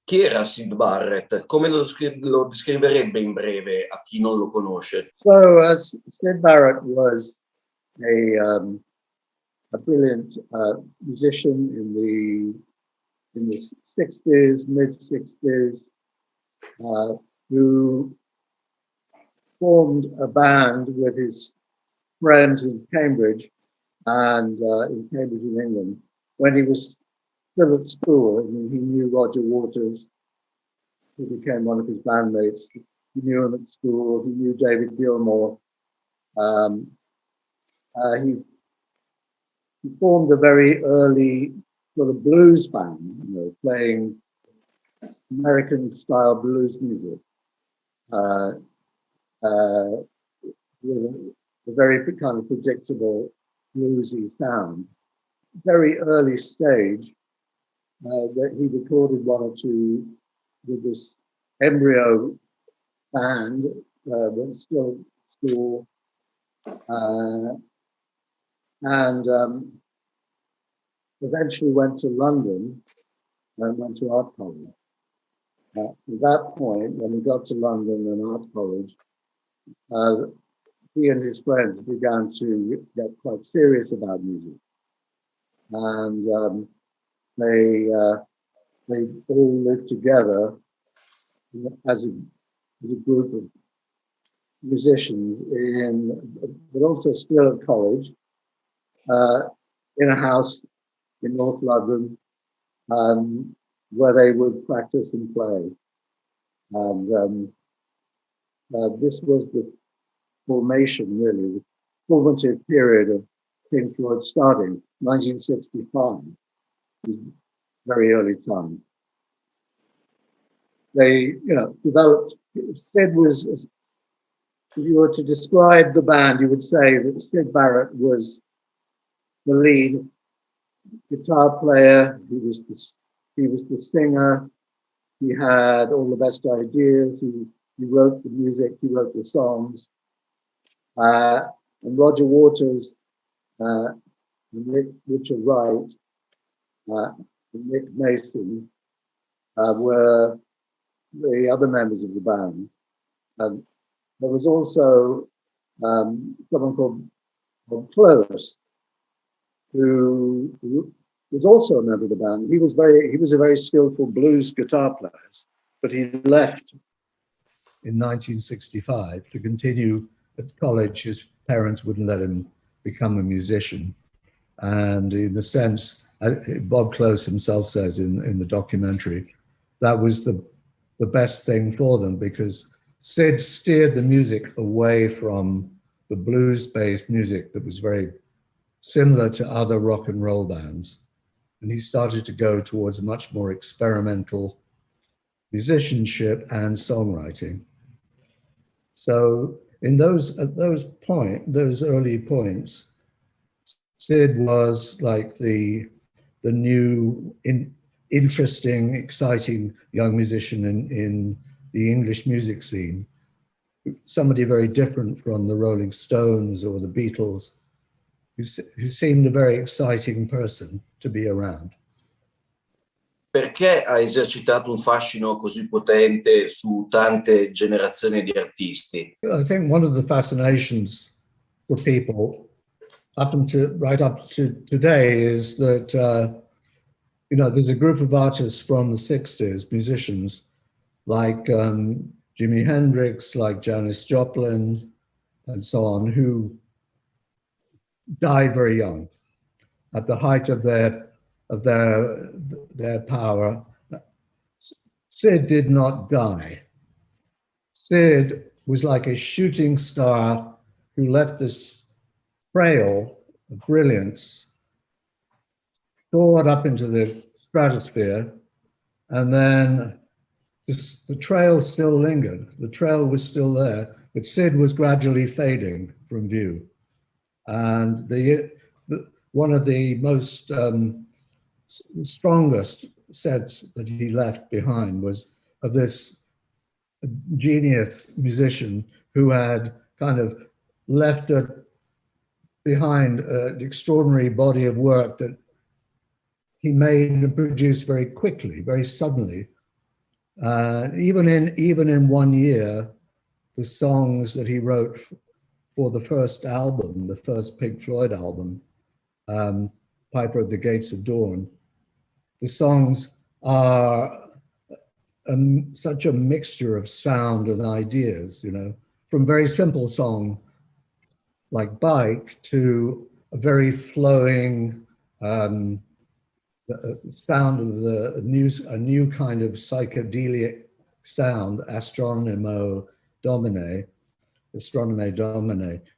Chi era Syd Barret? Come lo descriverebbe in breve a chi non lo conosce? So Syd Barret was a brilliant musician in the 60s, mid 60s, who formed a band with his friends in Cambridge in England when he was still at school. I mean, he knew Roger Waters, who became one of his bandmates. He knew him at school. He knew David Gilmour. He formed a very early sort of blues band, playing American-style blues music with a very kind of predictable bluesy sound. Very early stage that he recorded one or two with this embryo band when still at school, and eventually went to London and went to art college. At that point, when he got to London and art college, he and his friends began to get quite serious about music, and they all lived together as a group of musicians but also still at college, in a house in North London, where they would practice and play. And this was the formation, really, the formative period of Pink Floyd starting, 1965, very early time. They, developed. Syd was, if you were to describe the band, you would say that Syd Barret was the lead guitar player. He was the singer. He had all the best ideas. He wrote the music. He wrote the songs. And Roger Waters, and Richard Wright, and Nick Mason were the other members of the band. And there was also someone called Bob Close, who was also a member of the band. He was a very skillful blues guitar player, but he left in 1965 to continue at college. His parents wouldn't let him become a musician. And in a sense, Bob Close himself says in the documentary, that was the best thing for them, because Syd steered the music away from the blues-based music that was very similar to other rock and roll bands. And he started to go towards a much more experimental musicianship and songwriting. So in those early points, Syd was like the new, interesting, exciting young musician in the English music scene. Somebody very different from the Rolling Stones or the Beatles, who seemed a very exciting person to be around. Perché ha esercitato un fascino così potente su tante generazioni di artisti? I think one of the fascinations for people right up to today is that there's a group of artists from the 60s, musicians like Jimi Hendrix, like Janis Joplin, and so on, who died very young, at the height of their power. Syd did not die. Syd was like a shooting star who left this trail of brilliance, soared up into the stratosphere, and then the trail still lingered. The trail was still there, but Syd was gradually fading from view. And one of the most strongest sets that he left behind was of this genius musician who had kind of left behind an extraordinary body of work that he made and produced very quickly, very suddenly, Even in 1 year, the songs that he wrote for the first album, the first Pink Floyd album, Piper at the Gates of Dawn, the songs are such a mixture of sound and ideas, you know, from very simple song like Bike to a very flowing sound of a new kind of psychedelic sound, Astronome Domine,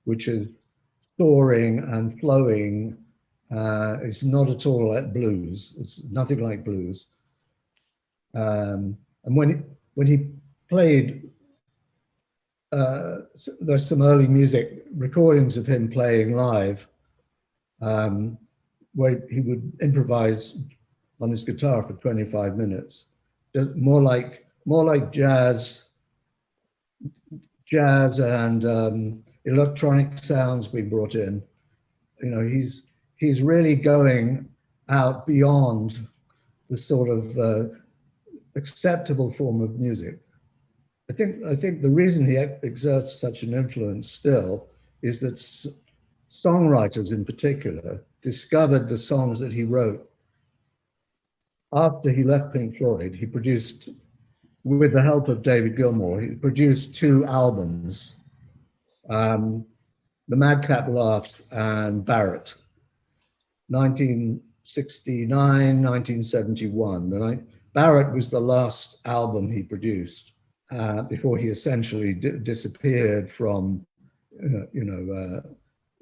which is soaring and flowing. It's not at all like blues. It's nothing like blues. And when he played, there's some early music recordings of him playing live, where he would improvise on his guitar for 25 minutes, just more like jazz and electronic sounds being brought in. You know, he's really going out beyond the sort of acceptable form of music. I think the reason he exerts such an influence still is that songwriters in particular discovered the songs that he wrote after he left Pink Floyd. He produced, with the help of David Gilmour, he produced 2 albums, The Madcap Laughs and Barrett, 1969, 1971. Barrett was the last album he produced before he essentially disappeared from,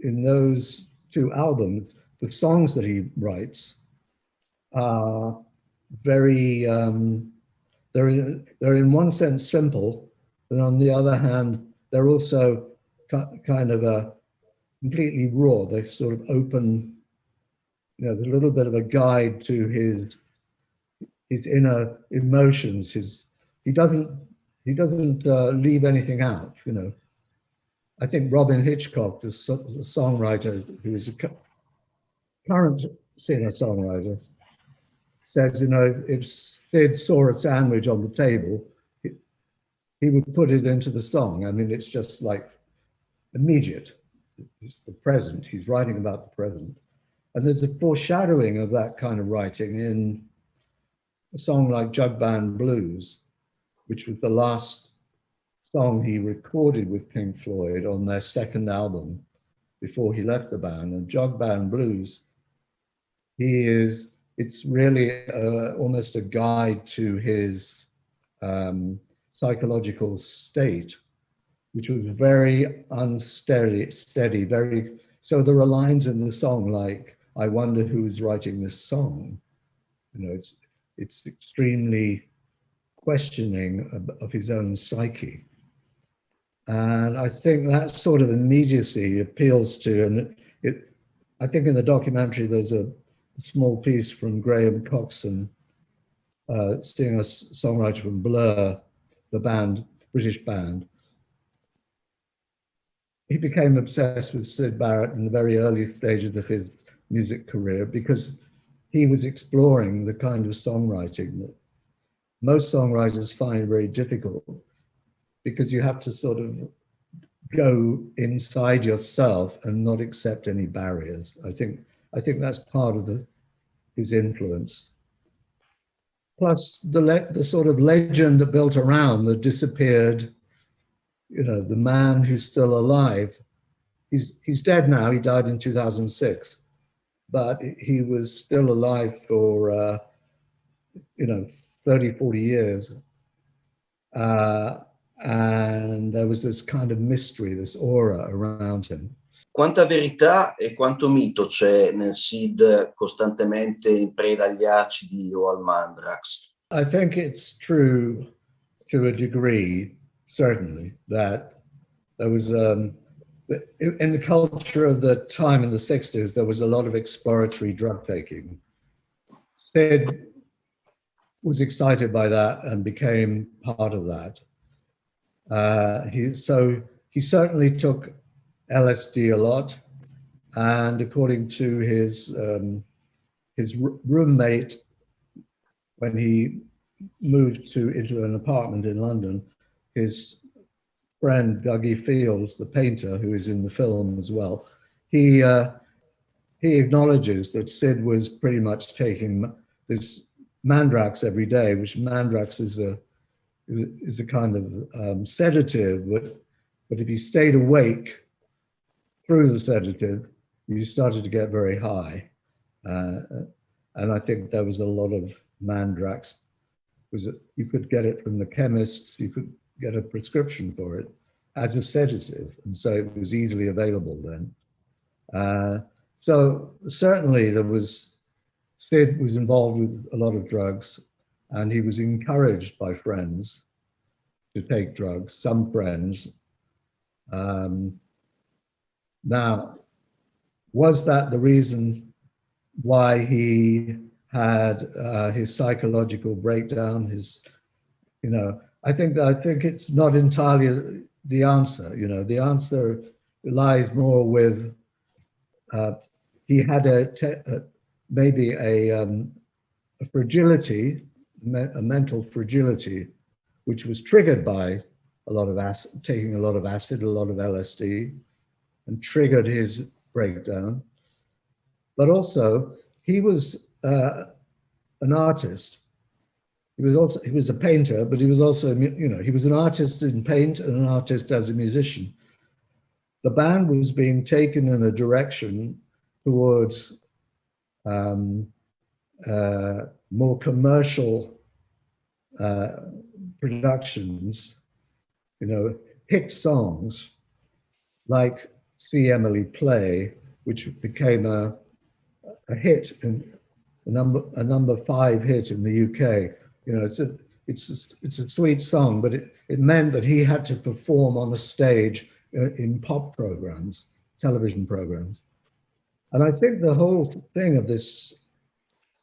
in those 2 albums, the songs that he writes are very, they're in one sense simple, and on the other hand, they're also kind of completely raw. They sort of open, you know, there's a little bit of a guide to his inner emotions. He doesn't leave anything out, you know. I think Robin Hitchcock, the songwriter who is a current singer-songwriter, says, you know, if Syd saw a sandwich on the table, he would put it into the song. I mean, it's just like immediate. It's the present. He's writing about the present. And there's a foreshadowing of that kind of writing in a song like Jug Band Blues, which was the last song he recorded with Pink Floyd on their second album before he left the band. And Jug Band Blues, it's really almost a guide to his psychological state, which was very unsteady, so there are lines in the song like, I wonder who's writing this song. You know, it's extremely questioning of his own psyche. And I think that sort of immediacy appeals to, and I think in the documentary there's a small piece from Graham Coxon, singer-songwriter from Blur, the band, British band. He became obsessed with Syd Barret in the very early stages of his music career because he was exploring the kind of songwriting that most songwriters find very difficult, because you have to sort of go inside yourself and not accept any barriers. I think that's part of his influence. Plus the sort of legend that built around the disappeared, you know, the man who's still alive. He's dead now. He died in 2006, but he was still alive for 30, 40 years. And there was this kind of mystery, this aura around him. Quanta verità e quanto mito c'è nel Syd costantemente in preda agli acidi o al mandrax? I think it's true to a degree, certainly, that there was, in the culture of the time in the 60s, there was a lot of exploratory drug taking. Syd was excited by that and became part of that. He certainly took LSD a lot, and according to his roommate, when he moved into an apartment in London, his friend Dougie Fields, the painter who is in the film as well, he acknowledges that Syd was pretty much taking this Mandrax every day, which Mandrax is a kind of sedative, but if you stayed awake through the sedative, you started to get very high. And I think there was a lot of Mandrax. You could get it from the chemists, you could get a prescription for it as a sedative, and so it was easily available then. So certainly Syd was involved with a lot of drugs, and he was encouraged by friends to take drugs, some friends. Now, was that the reason why he had his psychological breakdown? I think it's not entirely the answer. The answer lies more with he had maybe a fragility, a mental fragility, which was triggered by a lot of acid, taking a lot of acid, a lot of LSD, and triggered his breakdown. But also, he was an artist. He was a painter, but he was also, he was an artist in paint and an artist as a musician. The band was being taken in a direction towards more commercial productions, hit songs like See Emily Play, which became a hit, and a number 5 hit in the UK. It's a sweet song, but it meant that he had to perform on a stage in pop programs, television programs. And I think the whole thing of this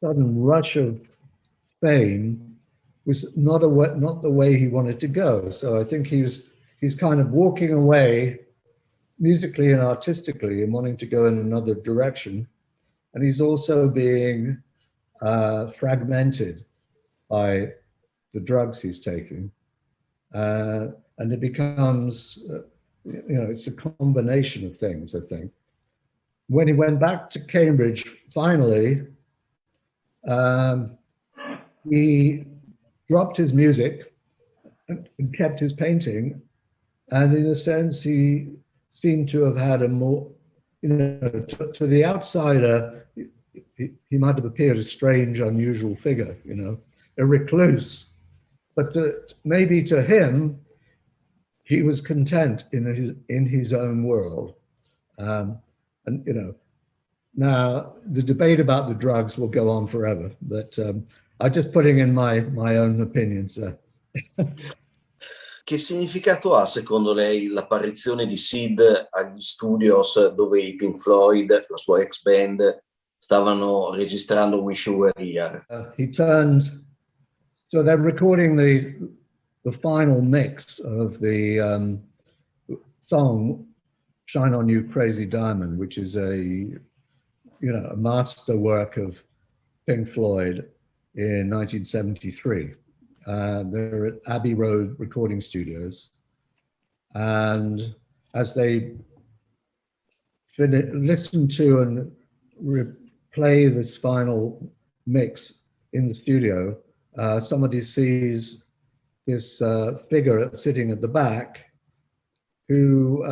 sudden rush of fame was not the way he wanted to go. So I think he's kind of walking away musically and artistically and wanting to go in another direction. And he's also being fragmented by the drugs he's taking. And it becomes, it's a combination of things, I think. When he went back to Cambridge, finally, he dropped his music and kept his painting. And in a sense, he seemed to have had a more, to the outsider, he might have appeared a strange, unusual figure, a recluse. But maybe to him, he was content in his own world. Now the debate about the drugs will go on forever, but I'm just putting in my own opinions. Che significato ha secondo lei l'apparizione di Syd agli studios dove i Pink Floyd, la sua ex band, stavano registrando Wish You Were Here? So they're recording the final mix of the song Shine On You Crazy Diamond, which is a masterwork of Pink Floyd in 1973. They're at Abbey Road Recording Studios. And as they listen to and play this final mix in the studio, somebody sees this figure sitting at the back who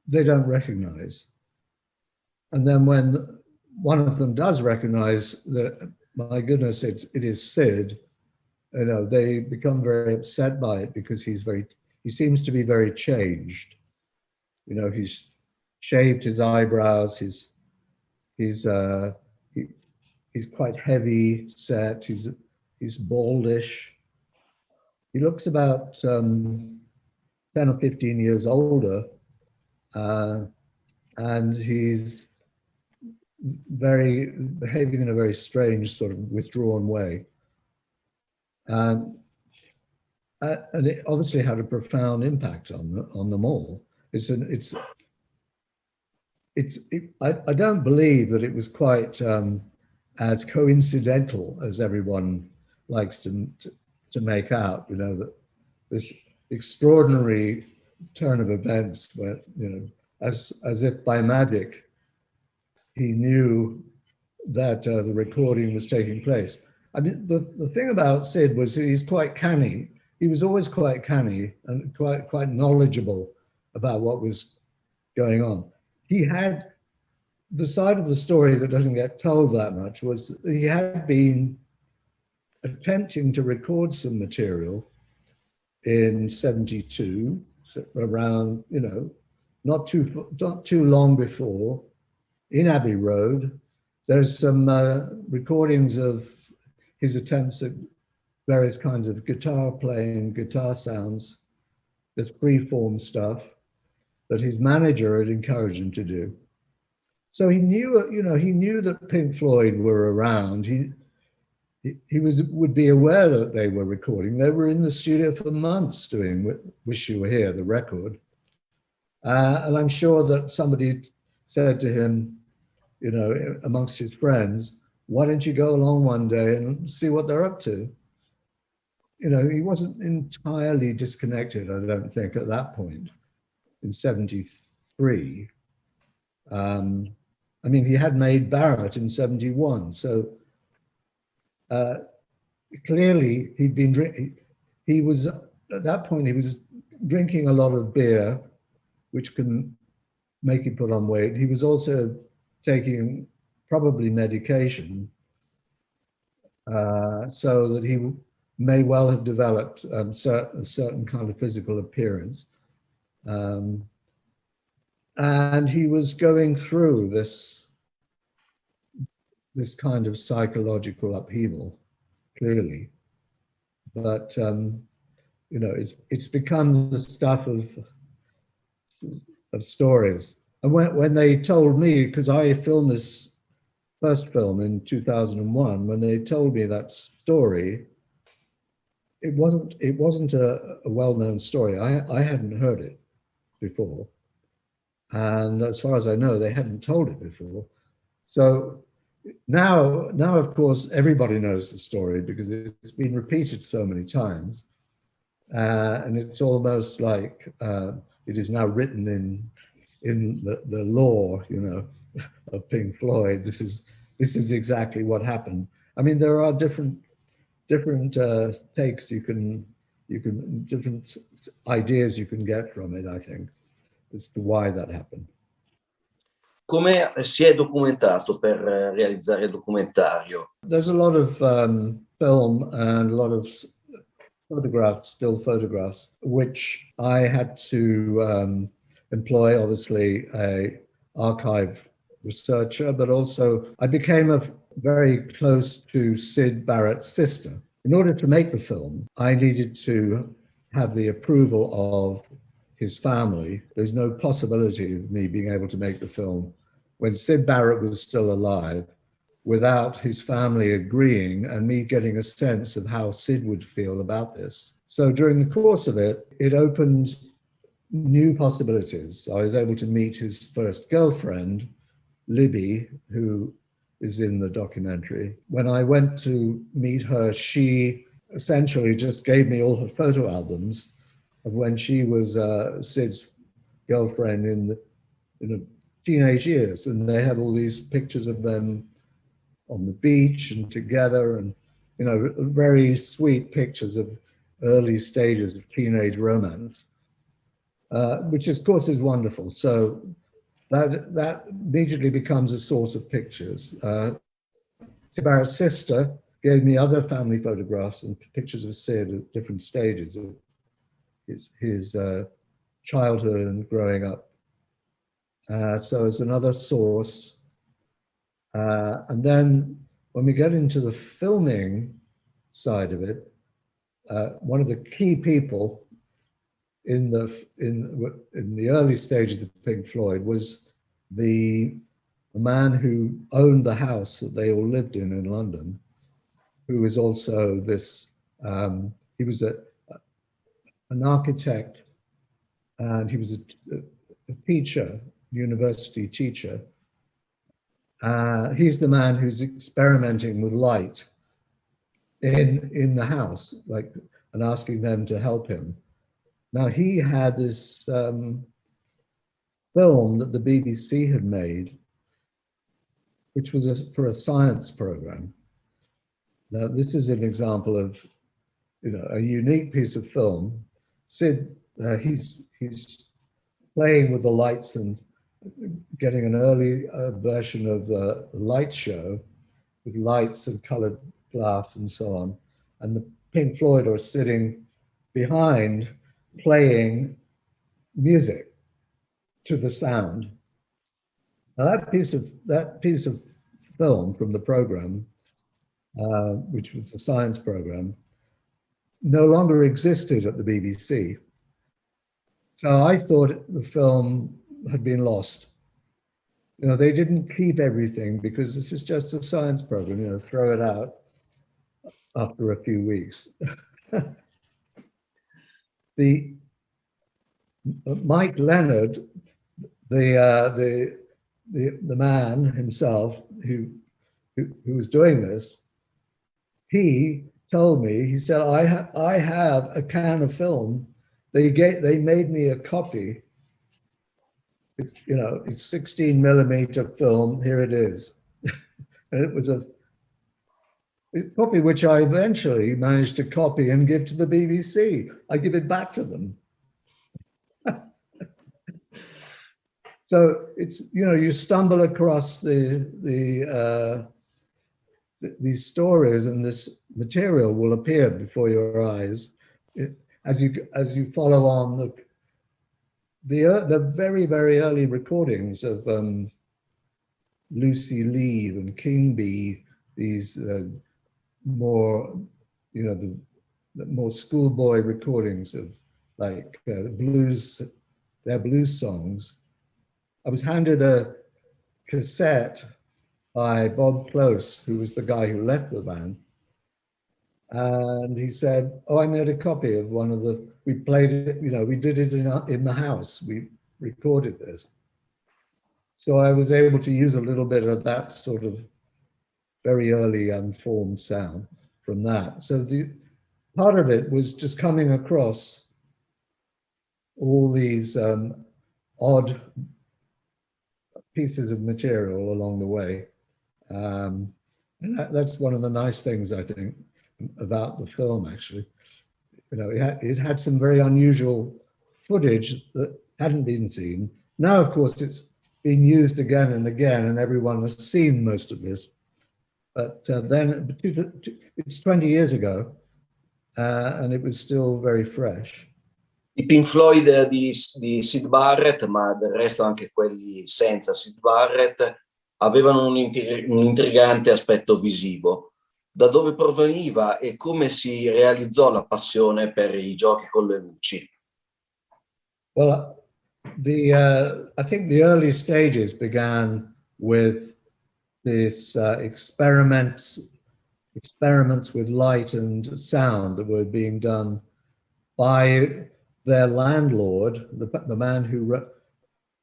they don't recognize. And then when one of them does recognize that, my goodness, it is Syd, they become very upset by it because he seems to be very changed. He's shaved his eyebrows, he's quite heavy set, he's baldish. He looks about 10 or 15 years older, and he's behaving in a very strange sort of withdrawn way. And it obviously had a profound impact on them all. I don't believe that it was quite as coincidental as everyone likes to make out, you know, that this extraordinary turn of events where, you know, as if by magic, he knew that the recording was taking place. I mean, the thing about Syd was he's quite canny. He was always quite canny and quite knowledgeable about what was going on. He had the side of the story that doesn't get told that much was he had been attempting to record some material in '72, around, you know, not too long before, in Abbey Road. There's some recordings of his attempts at various kinds of guitar playing, guitar sounds. There's freeform stuff that his manager had encouraged him to do. So he knew, you know, he knew that Pink Floyd were around. He would be aware that they were recording. They were in the studio for months doing Wish You Were Here, the record. And I'm sure that somebody said to him, you know, amongst his friends, why don't you go along one day and see what they're up to? You know, he wasn't entirely disconnected, I don't think, at that point in '73. I mean, he had made Barrett in '71, so clearly he'd been drinking. He was, at that point, he was drinking a lot of beer, which can make you put on weight. He was also taking probably medication, so that he may well have developed a certain kind of physical appearance. And he was going through this kind of psychological upheaval, clearly. But, you know, it's become the stuff of stories. And when they told me, because I filmed this first film in 2001, when they told me that story, it wasn't a well-known story. I hadn't heard it before. And as far as I know, they hadn't told it before. So now of course, everybody knows the story because it's been repeated so many times. And it's almost like it is now written in the lore, you know, of Pink Floyd. This is exactly what happened. I mean, there are different takes you can different ideas you can get from it, I think, as to why that happened. Come si è documentato per realizzare il documentario? There's a lot of film and a lot of photographs, still photographs, which I had to employ, obviously, a archive researcher, but also I became very close to Syd Barret's sister. In order to make the film, I needed to have the approval of his family. There's no possibility of me being able to make the film when Syd Barret was still alive without his family agreeing and me getting a sense of how Syd would feel about this. So during the course of it, it opened new possibilities. I was able to meet his first girlfriend, Libby, who is in the documentary. When I went to meet her, she essentially just gave me all her photo albums of when she was Syd's girlfriend in the teenage years. And they had all these pictures of them on the beach and together, and, you know, very sweet pictures of early stages of teenage romance, which of course is wonderful. So that immediately becomes a source of pictures. Syd Barret's sister gave me other family photographs and pictures of Syd at different stages of his childhood and growing up. So it's another source. And then when we get into the filming side of it, one of the key people in the early stages of Pink Floyd was the man who owned the house that they all lived in London, who was also this, he was an architect, and he was a teacher, university teacher. He's the man who's experimenting with light in the house, like, and asking them to help him. Now he had this film that the BBC had made, which was for a science program. Now this is an example of, you know, a unique piece of film. Syd, he's playing with the lights and getting an early version of the light show with lights and colored glass and so on. And the Pink Floyd are sitting behind playing music to the sound. Now that piece of film from the program, which was the science program, no longer existed at the BBC. So I thought the film had been lost. You know, they didn't keep everything because this is just a science program, you know, throw it out after a few weeks. The Mike Leonard, the man himself who was doing this, he told me, he said, I have a can of film. They made me a copy. You know, it's 16mm film. Here it is. And it was a copy which I eventually managed to copy and give to the BBC. I give it back to them. So it's, you know, you stumble across these stories, and this material will appear before your eyes as you follow on the very, very early recordings of Lucy Lee and King Bee, these more, you know, the more schoolboy recordings of like blues, their blues songs. I was handed a cassette by Bob Close, who was the guy who left the band. And he said, oh, I made a copy of one of the, we played it, you know, we did it in the house. We recorded this. So I was able to use a little bit of that sort of very early unformed sound from that. So the part of it was just coming across all these odd pieces of material along the way. And that's one of the nice things, I think, about the film, actually. You know, it had some very unusual footage that hadn't been seen. Now, of course, it's been used again and again, and everyone has seen most of this. But then it's 20 years ago, and it was still very fresh. I Pink Floyd di Syd Barret, ma del resto anche quelli senza Syd Barret, avevano un intrigante aspetto visivo. Da dove proveniva e come si realizzò la passione per i giochi con le luci? Well, I think the early stages began with this experiments with light and sound that were being done by their landlord, the man who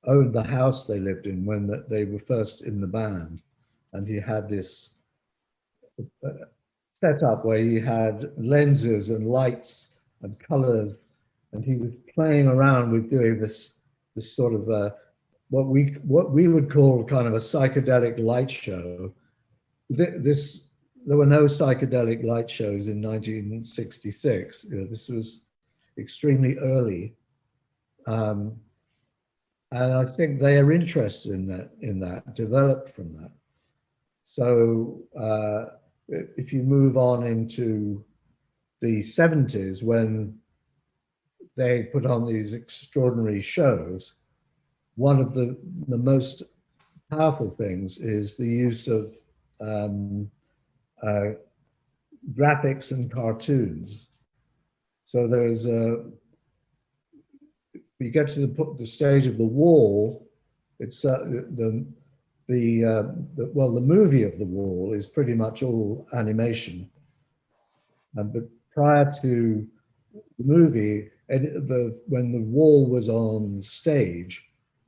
owned the house they lived in when they were first in the band. And he had this setup where he had lenses and lights and colors, and he was playing around with doing this sort of what we would call kind of a psychedelic light show. There were no psychedelic light shows in 1966. You know, this was extremely early, and I think they are interested in that, developed from that. So if you move on into the 70s, when they put on these extraordinary shows, one of the most powerful things is the use of graphics and cartoons. So there's you get to the stage of the wall. It's the movie of the wall is pretty much all animation, but prior to the movie, when the wall was on stage,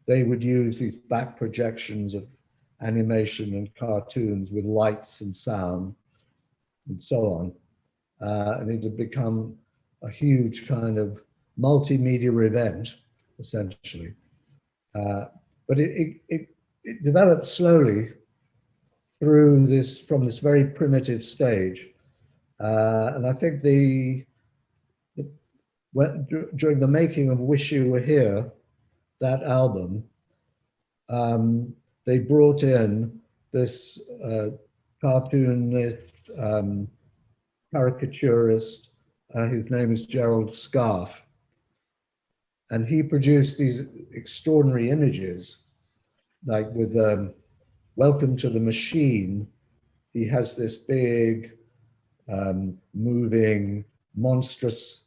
they would use these back projections of animation and cartoons with lights and sound and so on. and it had become a huge kind of multimedia event, essentially. But it developed slowly through this, from this very primitive stage. And I think during the making of Wish You Were Here, that album, they brought in this cartoonist, caricaturist, whose name is Gerald Scarfe. And he produced these extraordinary images, like with Welcome to the Machine. He has this big, moving, monstrous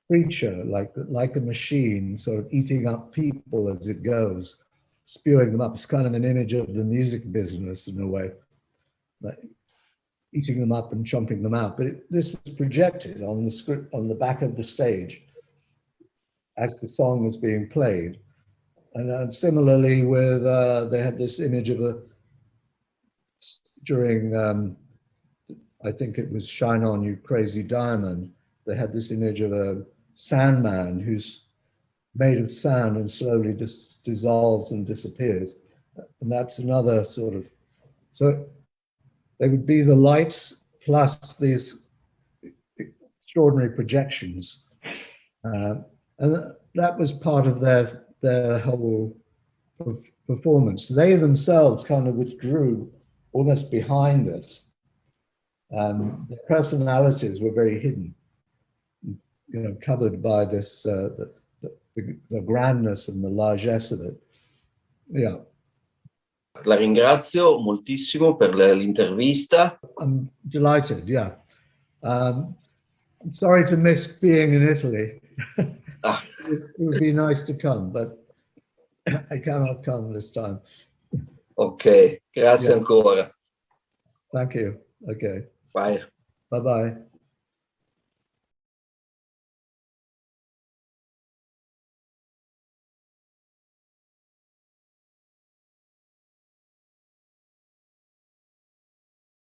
creature, like a machine, sort of eating up people as it goes, spewing them up. It's kind of an image of the music business in a way, like eating them up and chomping them out. But this was projected on the script, on the back of the stage, as the song was being played. And similarly with, they had this image of during, I think it was Shine On You Crazy Diamond, they had this image of a sandman who's made of sand and slowly just dissolves and disappears. And that's another sort of, so they would be the lights plus these extraordinary projections. And that was part of their whole performance. They themselves kind of withdrew almost behind this. Their personalities were very hidden, covered by this, the grandness and the largesse of it. Yeah. La ringrazio moltissimo per l'intervista. I'm delighted, yeah. I'm sorry to miss being in Italy. It would be nice to come, but I cannot come this time. Ok, grazie ancora. Thank you. Okay. Bye. Bye-bye.